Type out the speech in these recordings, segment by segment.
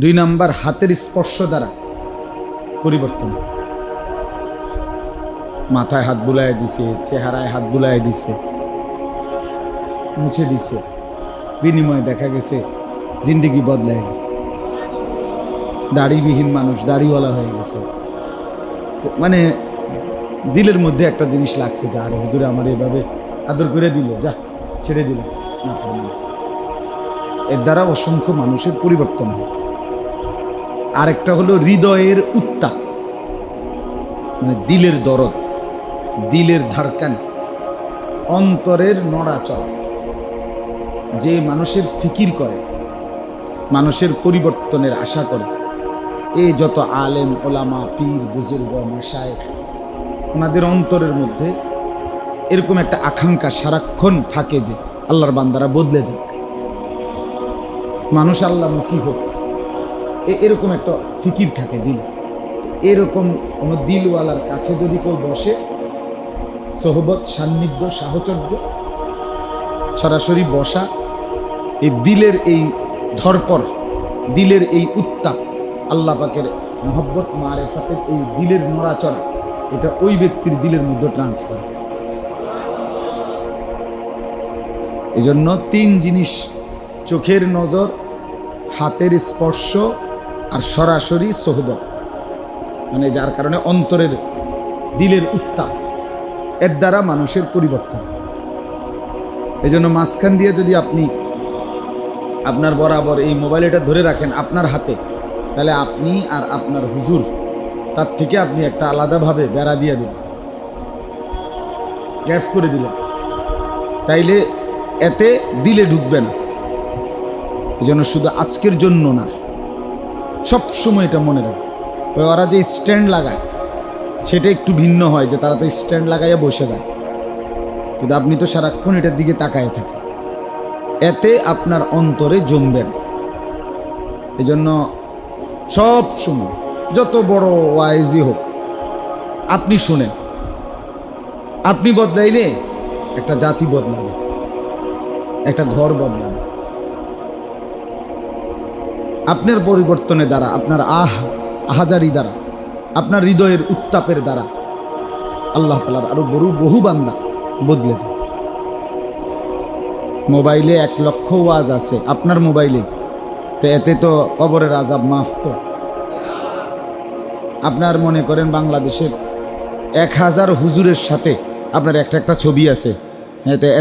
দুই নাম্বার, হাতের স্পর্শ দ্বারা পরিবর্তন। মাথায় হাত বুলায় দিছে, চেহারায় হাত বুলায় দিছে, মুছে দিছে, বিনিময়ে দেখা গেছে জিন্দেগি বদলায় গেছে। দাড়িবিহীন মানুষ দাড়িওয়ালা হয়ে গেছে। মানে দিলের মধ্যে একটা জিনিস লাগছে যে আরে হুজুরে আমার এভাবে আদর করে দিল, যা ছেড়ে দিল না। এর দ্বারা অসংখ্য মানুষের পরিবর্তন হয়। আরেকটা হলো হৃদয়ের উত্তাপ, মানে দিলের দরদ, দিলের ধারকান, অন্তরের নড়াচড়া। যে মানুষের ফিকির করে, মানুষের পরিবর্তনের আশা করে, এই যত আলেম ওলামা পীর বুজুর্গ মাশায়েখ, ওনাদের অন্তরের মধ্যে এরকম একটা আকাঙ্ক্ষা সারাক্ষণ থাকে যে আল্লাহর বান্দারা বদলে যাক, মানুষ আল্লাহমুখী হোক, এরকম একটা ফিকির থাকে দিল। এরকম কোনো দিলওয়ালার কাছে যদি কেউ বসে, সোহবত, সান্নিধ্য, সাহচর্য, সরাসরি বসা, এই দিলের এই ধরপর, দিলের এই উত্তাপ, আল্লাহ পাকের মহব্বত মারেফাতের এই দিলের নড়াচড়া, এটা ওই ব্যক্তির দিলের মধ্যে ট্রান্সফার। এই জন্য তিন জিনিস, চোখের নজর, হাতের স্পর্শ আর সরাসরি সোহবত, মানে যার কারণে অন্তরের দিলের উত্তাপ, এর দ্বারা মানুষের পরিবর্তন। এই জন্য মাঝখান দিয়ে যদি আপনি আপনার বরাবর এই মোবাইলটা ধরে রাখেন আপনার হাতে, তাহলে আপনি আর আপনার হুজুর, তার থেকে আপনি একটা আলাদাভাবে বেড়া দিয়ে দিলেন, গ্যাপ করে দিলেন, তাইলে এতে দিলে ঢুকবে না। এই জন্য শুধু আজকের জন্য না, সব সময় এটা মনে রাখবে। ওরা যে স্ট্যান্ড লাগায় সেটা একটু ভিন্ন হয়, যে তারা তো স্ট্যান্ড লাগাইয়া বসে যায়, কিন্তু আপনি তো সারাক্ষণ এটার দিকে তাকায় থাকেন, এতে আপনার অন্তরে জমবে না। এই জন্য সব সময় যত বড় ওয়াইজি হোক, আপনি শুনেন, আপনি বদলাইলে একটা জাতি বদলাবে, একটা ঘর বদলাবে। আপনার পরিবর্তনের দ্বারা, আপনার আহাজারি দ্বারা, আপনার হৃদয়ের উত্তাপের দ্বারা আল্লাহ তাআলার আরো বহু বান্দা বদলে যায়। মোবাইলে 1 লক্ষ ওয়াজ আছে আপনার মোবাইলে, তো এতে তো কবরের আযাব মাফ। তো আপনার মনে করেন বাংলাদেশের 1000 হুজুরের সাথে আপনার একটা ছবি আছে,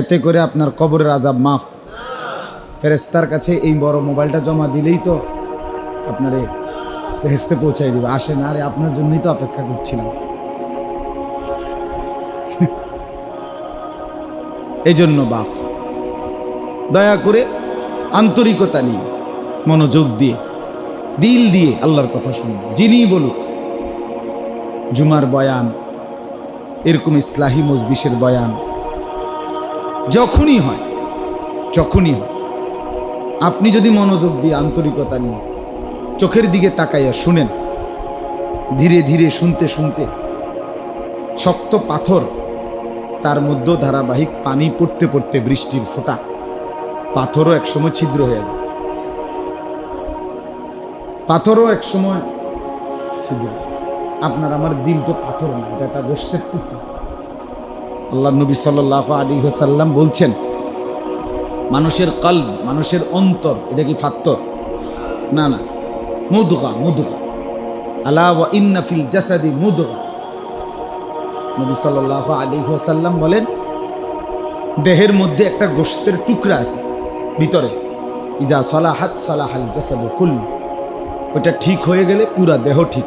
এতে করে আপনার কবরের আযাব মাফ। ফেরেশতার কাছে এই বড় মোবাইলটা জমা দিলেই তো আপনারে বেহেশতে পৌঁছাই দিবে। আসেন, আরে আপনার জন্যই তো অপেক্ষা করছিলাম। এই জন্য বাপ, দয়া করে আন্তরিকতা নিয়ে, মনোযোগ দিয়ে, দিল দিয়ে আল্লাহর কথা শুনুন। যিনি বলুক, জুমার বয়ান, এরকম ইসলাহি মজলিসের বয়ান যখনই হয়, আপনি যদি মনোযোগ দিয়ে আন্তরিকতা নিয়ে চোখের দিকে তাকাইয়া শুনেন, ধীরে ধীরে শুনতে শুনতে শক্ত পাথর, তার মধ্যে ধারাবাহিক পানি পড়তে পড়তে বৃষ্টির ফোঁটা, পাথরও একসময় ছিদ্র হয়ে যায়, পাথরও একসময় ছিদ্র। আপনার আমার দিল তো পাথর না, এটা একটা গোশতের টুকরা। আল্লাহ নবী সাল্লাল্লাহু আলাইহি ওয়াসাল্লাম বলছেন, মানুষের কলব, মানুষের অন্তর, এটা কি পাথর না, না, মুদগা। আলা ওয়া ইন্না ফিল জাসাদি মুদগা। নবী সাল্লাল্লাহু আলাইহি ওয়াসাল্লাম বলেন, দেহের মধ্যে একটা গোশতের টুকরা আছে ভিতরে, ইজা সালাহাত সালাহাল জাসাদু কুল্লু, ওটা ঠিক হয়ে গেলে পুরা দেহ ঠিক।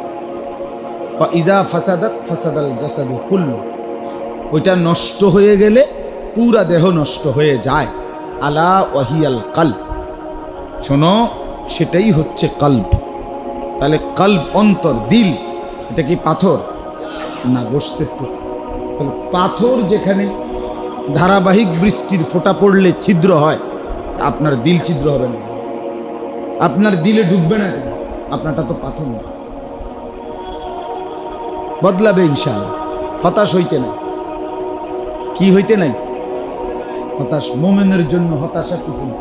ওয়া ইজা ফাসাদাত ফাসাদাল জাসাদু কুল্লু, ওইটা নষ্ট হয়ে গেলে পুরা দেহ নষ্ট হয়ে যায়। আলা ওয়াহিয়াল কলব, শোনো, সেটাই হচ্ছে কলব। তাহলে কলব, অন্তর, দিল, এটা কি পাথর না গোশতের টুকরা? তাহলে পাথর যেখানে ধারাবাহিক বৃষ্টির ফোঁটা পড়লে ছিদ্র হয়, আপনার দিল ছিদ্র হবে না? আপনার দিলে ঢুকবে না? আপনারটা তো পাথর না। বদলাবে ইনশাআল্লাহ। হতাশ হইতে নাই। কি হইতে নাই? হতাশ। মোমেনের জন্য হতাশা কিছু না।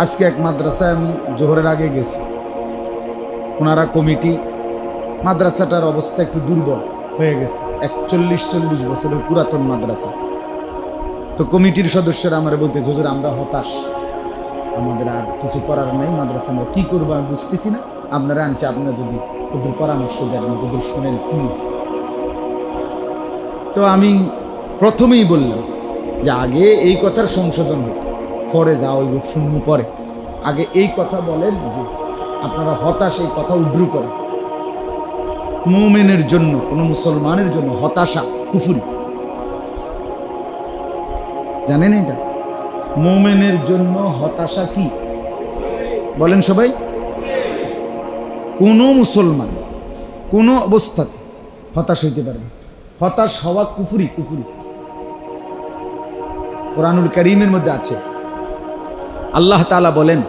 আজকে এক মাদ্রাসায় আমি জোহরের আগে গেছি, ওনারা কমিটি, মাদ্রাসাটার অবস্থা একটু দুর্বল হয়ে গেছে, 41-40 বছরের পুরাতন মাদ্রাসা। তো কমিটির সদস্যরা আমার বলতে, হুজুর আমরা হতাশ, আমাদের আর কিছু করার নাই, মাদ্রাসা আমরা কী করবো আমি বুঝতেছি না, আপনারা আনছে, আপনারা যদি ওদের পরামর্শ দেন, ওদের শোনেন প্লিজ। তো আমি প্রথমেই বললাম যে আগে এই কথার সংশোধন হোক, পরে যা ওই শুনবো পরে, আগে এই কথা বলেন যে আপনারা হতাশ, এই কথা উদ্রু করেন। মুমিনের জন্য, কোনো মুসলমানের জন্য হতাশা কুফরি, জানেন এটা? মুমিনের জন্য হতাশা কি বলেন সবাই? কোনো মুসলমান কোনো অবস্থাতে হতাশ হইতে পারে না। হতাশ হওয়া কুফরি, কুফরি। কোরআনুল কারীমের মধ্যে আছে, আল্লাহ তাআলা বলেন,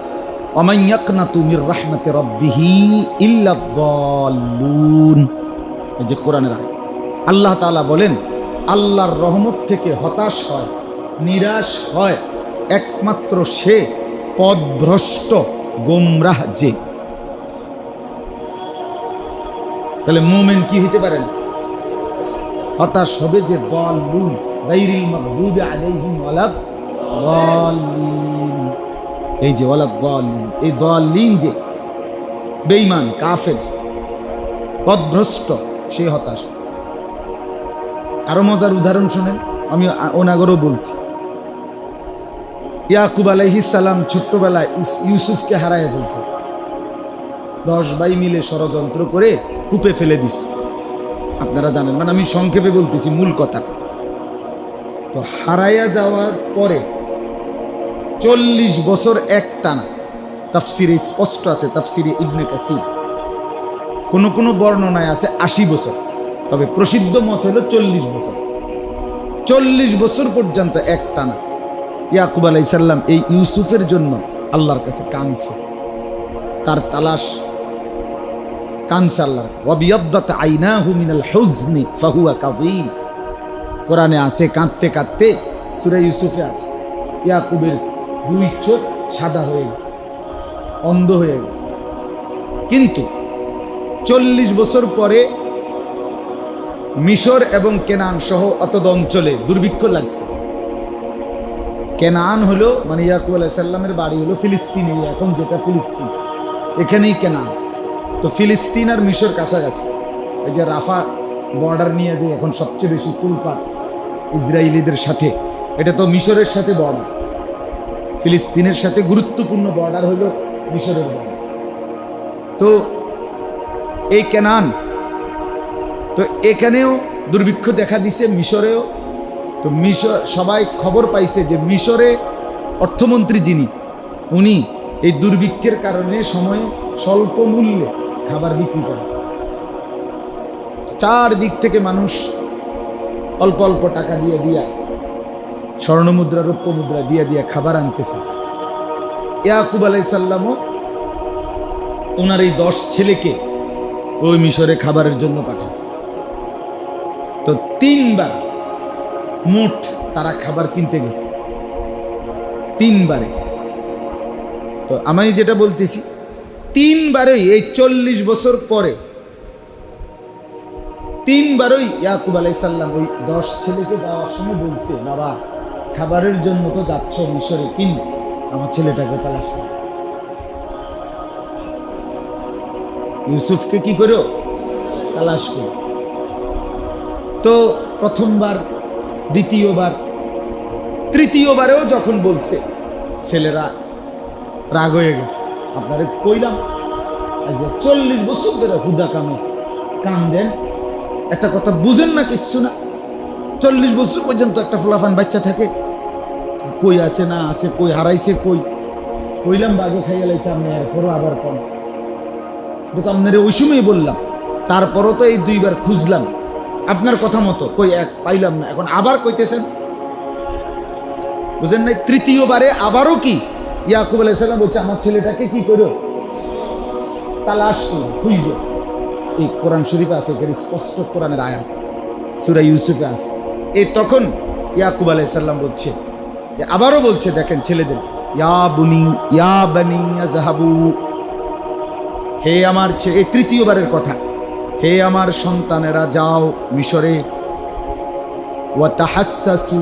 ওয়া ইয়াকনাতু মির রাহমাতি রাব্বিহি ইল্লা দাল্লুন। এই যে কোরআনের আয়াত, আল্লাহ তাআলা বলেন আল্লাহর রহমত থেকে হতাশ হয়, নিরাশ হয় একমাত্র সে পথভ্রষ্ট গোমরাহ যে। তাহলে মুমিন কি হইতে পারে না? হতাশ হবে যে দাল্লুন, গায়রিল মাগদুবি আলাইহিম ওয়ালাদ দাল্লিন। এই যে ওয়ালাদ দাল্লিন, এই দাল্লিন যে বেঈমান, কাফের, পথভ্রষ্ট, সে হতাশ। আরো মজার উদাহরণ শুনেন, আমি ওনাগরও বলছি। ইয়াকুব আলাইহিস সালাম ছোট্টবেলায় ইউসুফকে হারায় ফেলছে, 10 ভাই মিলে ষড়যন্ত্র করে কূপে ফেলে দিছে। আপনারা জানেন, মানে আমি সংক্ষেপে বলতেছি মূল কথাটা। তো হারাইয়া যাওয়ার পরে 40 বছর একটানা, তাফসিরে স্পষ্ট আছে, তাফসিরে ইবনে কাসির, কোন কোন বর্ণনায় আছে 80 বছর, তবে প্রসিদ্ধ মত হলো 40 বছর। 40 বছর পর্যন্ত একটানা ইয়াকুব আলাইহিস সালাম এই ইউসুফের জন্য আল্লাহর কাছে কাঁদছে, তার তালাশ, কাঁদছে আল্লাহর। ওয়াবিয়াদ্দাত আইনাহু মিনাল হুজনি ফাহুয়া কাযীম। কোরআনে আছে, কাঁদতে কাঁদতে, সূরা ইউসুফে আছে, ইয়াকুবের 2 চোখ সাদা হয়ে গেছে, অন্ধ হয়ে গেছে। কিন্তু 40 বছর পরে মিশর এবং কেনান সহ অতদ অঞ্চলে দুর্ভিক্ষ লাগছে। কেনান হলো, মানে ইয়াকুব আলাইহিস সালামের বাড়ি হলো ফিলিস্তিনে, এখন যেটা ফিলিস্তিন, এখানেই কেনান। তো ফিলিস্তিন আর মিশর কাছাকাছি, এই যে রাফা বর্ডার নিয়ে যে এখন সবচেয়ে বেশি তুলপাট ইসরায়েলিদের সাথে, এটা তো মিশরের সাথে বর্ডার, ফিলিস্তিনের সাথে গুরুত্বপূর্ণ বর্ডার হলো মিশরের বর্ডার। তো এই কেনান, তো এখানেও দুর্ভিক্ষ দেখা দিছে, মিশরেও। তো মিশর, সবাই খবর পাইছে যে মিশরে অর্থমন্ত্রী যিনি, উনি এই দুর্ভিক্ষের কারণে সময়ে স্বল্প মূল্যে খাবার বিক্রি করে। চারদিক থেকে মানুষ অল্প অল্প টাকা দিয়ে দিয়া, স্বর্ণ মুদ্রা, রৌপ্য মুদ্রা দিয়ে দিয়া খাবার আনতেছে। ইয়াকুব আলাইহিস সালামও ওনার এই 10 ছেলেকে ওই মিশরে খাবারের জন্য পাঠাইছে। তো 3 বার মোট তারা খাবার কিনতে গেছে, 3 বারে। তো আমি যেটা বলতেছি, 3 বারেই এই 40 বছর পরে 3 বারই ইয়াকুব আলাইহিস সালাম ওই 10 ছেলেকে যাওয়ার সময় বলছে, বাবা খাবারের জন্য তো যাচ্ছ মিশরে, কিন্তু আমার ছেলেটাকে তালাশ করো। ইউসুফকে কি করো? তালাশ করো। তো প্রথমবার, দ্বিতীয়বার, তৃতীয়বারেও যখন বলছে, ছেলেরা রাগ হয়ে গেছে। আপনারে কইলাম আজ 40 বছর ধরে হুদা কামে কাম দেন, একটা কথা বুঝেন না, কিচ্ছু না। 40 বছর পর্যন্ত একটা ফুলাফান বাচ্চা থাকে, কই আছে না আছে, কই হারাইছে, কইলাম বাগে খাইয়া লাইছে, আপনি এরপরও আবার কম। তো আপনার ওই সময় বললাম, তারপরও তো এই 2 বার খুঁজলাম আপনার কথা মতো, কই এক পাইলাম না, এখন আবার কইতেছেন, বুঝেন নাই? তৃতীয়বারে আবারও কি ইয়াকুব আলাইহিস সালাম বলছে, আমার ছেলেটাকে কি করো? তালাশ করো, খুঁজো। এই কোরআন শরীফে আছে, এর স্পষ্ট কোরআনের আয়াত, সূরা ইউসুফে আছে। এই তখন ইয়াকুব আলাইহিস সালাম বলছে, আবারও বলছে, দেখেন ছেলেদের, ইয়া বানি ইয়াযহাবু, হে আমার ছেলে, তৃতীয়বারের কথা, হে আমার সন্তানেরা যাও মিশরে, ওয়া তাহাসসাসু,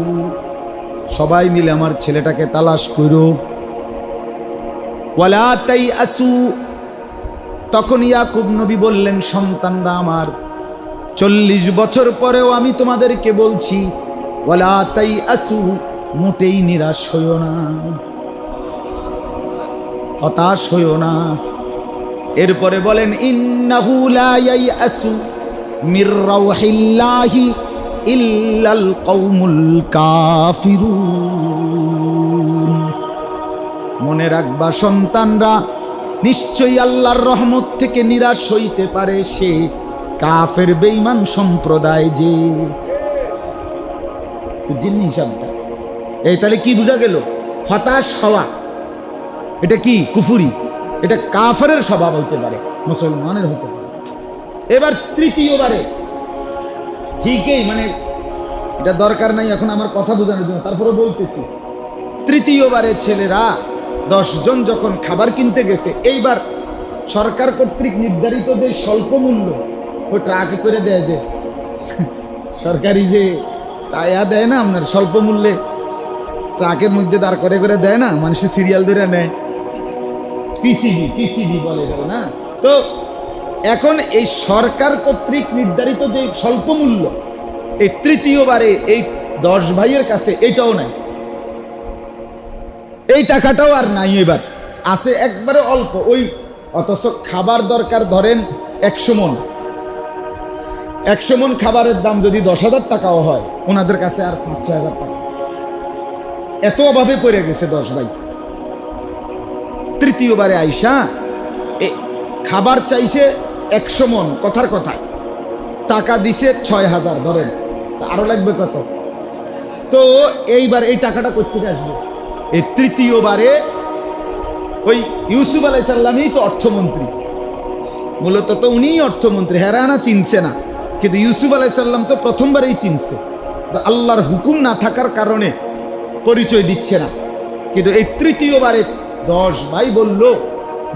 সবাই মিলে আমার ছেলেটাকে তালাশ করো, ওয়ালা তাইআসু, তখন ইয়াকুব নবী বললেন, সন্তানরা আমার 40 বছর পরেও আমি তোমাদেরকে বলছি, ওয়ালা তাইআসু, মোটেই নিরাশ হইও না, হতাশ হইও না। এরপরে বলেন, ইন্নাহু লা ইয়াইআসু মির রাউহিল্লাহি ইল্লাল কওমুল কাফিরুন, মনে রাখবা সন্তানরা, নিশ্চয়ই আল্লাহর রহমত থেকে নিরাশ হইতে পারে সে কাফের বেঈমান সম্প্রদায়। যে বুঝছেন হিসাবটা? এই তাহলে কি বোঝা গেল? হতাশ হওয়া এটা কি কুফরি, এটা কাফেরের স্বভাব হইতে পারে, মুসলমানের হতে পারে। এবার তৃতীয়বারে, ঠিকই, মানে এটা দরকার নাই এখন আমার কথা বোঝানোর জন্য, তারপরে বলতেছি। তৃতীয়বারে ছেলেরা 10 জন যখন খাবার কিনতে গেছে, এইবার সরকার কর্তৃক নির্ধারিত যে স্বল্প মূল্য, ওই ট্রাকে করে দেয়, যে সরকারি যে টায়া দেয় না আপনার স্বল্প মূল্যে, ট্রাকের মধ্যে দাঁড় করে করে দেয় না, মানুষের সিরিয়াল ধরে নেয়, টিসিবি বলে যাবে না। তো এখন এই সরকার কর্তৃক নির্ধারিত যে স্বল্প মূল্য, এই তৃতীয়বারে এই 10 ভাইয়ের কাছে এটাও নাই, এই টাকাটাও আর নাই, এবার আছে একবারে অল্প ওই। অথচ খাবার দরকার ধরেন 100 মণ, 100 মণ খাবারের দাম যদি 10,000 টাকাও হয়, ওনাদের কাছে আর 5-6 হাজার টাকা, এত অভাবে পড়ে গেছে 10 ভাই। তৃতীয়বারে আইসা খাবার চাইছে 100 মণ, কথার কথা, টাকা দিছে 6,000 ধরেন, আরো লাগবে কত? তো এইবার এই টাকাটা কোথা থেকে আসবে? এই তৃতীয়বারে ওই ইউসুফ আলাইহিস সালামই তো অর্থমন্ত্রী, মূলত তো উনিই অর্থমন্ত্রী, হেরানা চিনছে না, কিন্তু ইউসুফ আলাইহিস সালাম তো প্রথমবারেই চিনছে, আল্লাহর হুকুম না থাকার কারণে পরিচয় দিচ্ছে না। কিন্তু এই তৃতীয়বারে 10 ভাই বলল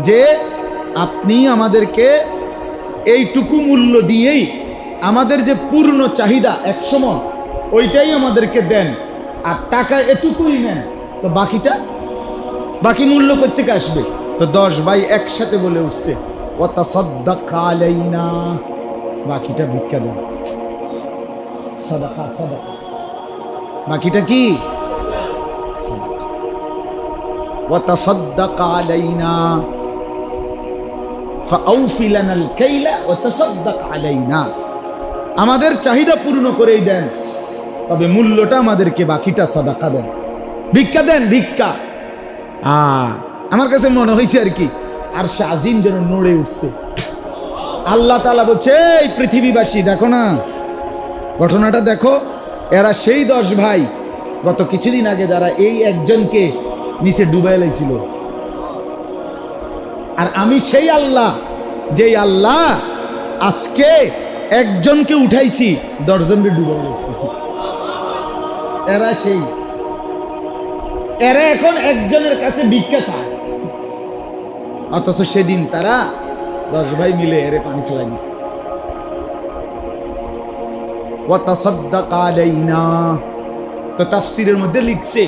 যে আপনি আমাদেরকে এইটুকু মূল্য দিয়েই আমাদের যে পূর্ণ চাহিদা 100 মণ, ওইটাই আমাদেরকে দেন, আর টাকা এটুকুই নেন, তো বাকি মূল্য কোথা থেকে আসবে? তো 10 ভাই একসাথে বলে উঠছে, ওয়া তাসাদ্দাক আলাইনা, বাকিটা ভিক্ষা দেন, সাদাকা, বাকিটা কি? সাদাকা। ওয়া তাসাদ্দাক আলাইনা ফাআউফি লানাল কাইলা ওয়া তাসাদ্দাক আলাইনা, আমাদের চাহিদা পূর্ণ করেই দেন, তবে মূল্যটা আমাদেরকে, বাকিটা সাদাকা দেন, ভিক্ষা দেন, ভিক্ষা। আমার কাছে মনে হয়েছে আর কি, আর সে আজিম যেন নড়ে উঠছে। আল্লাহ তাআলা বলছে, এই পৃথিবীবাসী দেখো না, ঘটনাটা দেখো, এরা সেই 10 ভাই গত কিছুদিন আগে যারা এই একজনকে নিচে ডুবাই লাইছিল, আর আমি সেই আল্লাহ, যেই আল্লাহ আজকে একজনকে উঠাইছি 10 জনকে ডুবাই লাইছি। এরা এখন একজনের কাছে ভিক্ষা চায়, অথচ সেদিন তারা 10 ভাই মিলে এরে পানি ফেলাই দিছে। ওয়া তাসাদ্দাক আলাইনা, তো তাফসীরের মধ্যে লিখছে,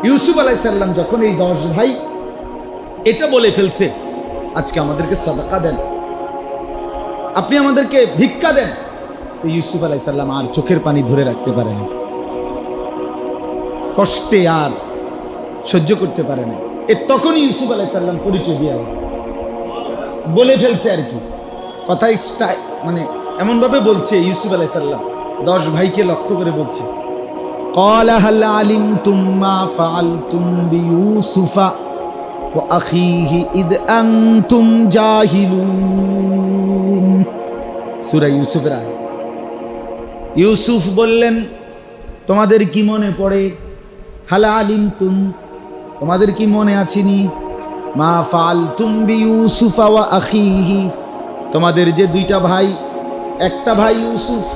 ইউসুফ আলাইহিস সালাম যখন এই 10 ভাই এটা বলে ফেলছে, আজকে আমাদেরকে সাদাকা দেন, আপনি আমাদেরকে ভিক্ষা দেন, তো ইউসুফ আলাইহিস সালাম আর চোখের পানি ধরে রাখতে পারে না, কষ্টে আর সহ্য করতে পারে না। তখনই ইউসুফ আলাইহিস সালাম পরিচয় দিয়ে বলে ফেলছে আর কি, কথা মানে এমন ভাবে বলছে ইউসুফ আলাইহিস সালাম 10 ভাইকে লক্ষ্য করে বলছে, ক্বালা হাল আলিমতুম মা ফাআলতুম বিইউসুফা ওয়া আখিহি ইদ আনতুম জাহিলুন। সূরা ইউসুফের আয়াত। ইউসুফ বললেন, তোমাদের কি মনে পড়ে, হাল আলিমতুম, তোমাদের কি মনে আছেনি, মা ফাআলতুম বিইউসুফা ওয়া আখিহি, তোমাদের যে 2টা ভাই, একটা ভাই ইউসুফ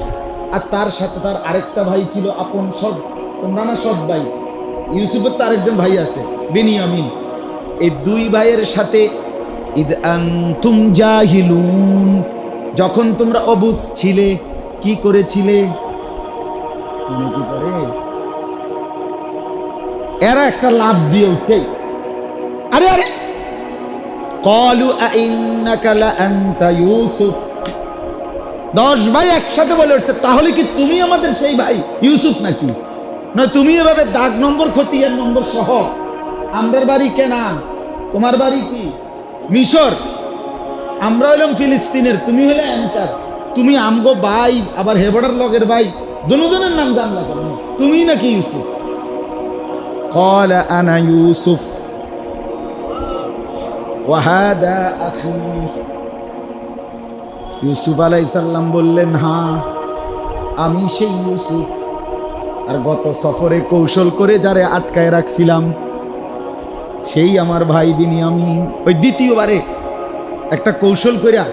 আর তার সাথে তার আরেকটা ভাই ছিল আপন, সব তোমরা না সব ভাই, ইউসুফের তো আরেকজন ভাই আছে বিনিয়ামিন। এই দুই ভাইয়ের সাথে ইদ আনতুম জাহিলুন, যখন তোমরা অবুঝ ছিলে কি করেছিলে? মনে কি পড়ে? এরা একটা লাভ দিয়ে উঠে, আরে আরে ক্বালু আইন্নাকা লা আনতা ইউসুফ। 10 ভাই একসাথে বলে উঠছে, তাহলে কি তুমি আমাদের সেই ভাই ইউসুফ নাকি? না, তুমি এভাবে দাগ নম্বর খতিয়ান নম্বর সহ, আমরার বাড়ি কেনান, তোমার বাড়ি কি মিশর, আমরা হইলাম ফিলিস্তিনের, তুমি হলে অ্যাঙ্কার, তুমি আমগো ভাই, আবার হেবড়ার লগের ভাই, দুজনের নাম জানলা কেন? তুমি নাকি ইউসুফ? قال انا يوسف وهذا اخي। ইউসুফ আলাইহিস সালাম বললেন, হ্যাঁ আমি সেই ইউসুফ, আর গত সফরে কৌশল করে যারে আটকায় রাখছিলাম সেই আমার ভাই বিনিয়ামিন। ওই দ্বিতীয়বারে একটা কৌশল কইরা,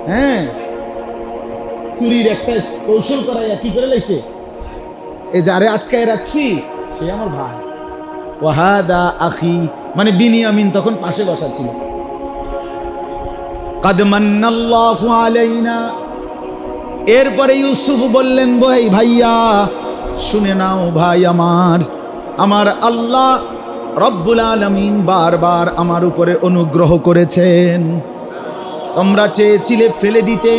হ্যাঁ চুরির একটা কৌশল করাইয়া কি করে লাইছে, এ যারে আটকায় রাখছি সে আমার ভাই। ওয়াহাদা আখি, মানে বিনিয়ামিন তখন পাশে বসা ছিল। কাদ মান্নাল্লাহু আলাইনা। এরপরে ইউসুফ বললেন, ভাইয়া শুনে নাও ভাই, আমার আল্লাহ রব্বুল আলামিন বারবার আমার উপরে অনুগ্রহ করেছেন। তোমরা চেয়েছিলে ফেলে দিতে,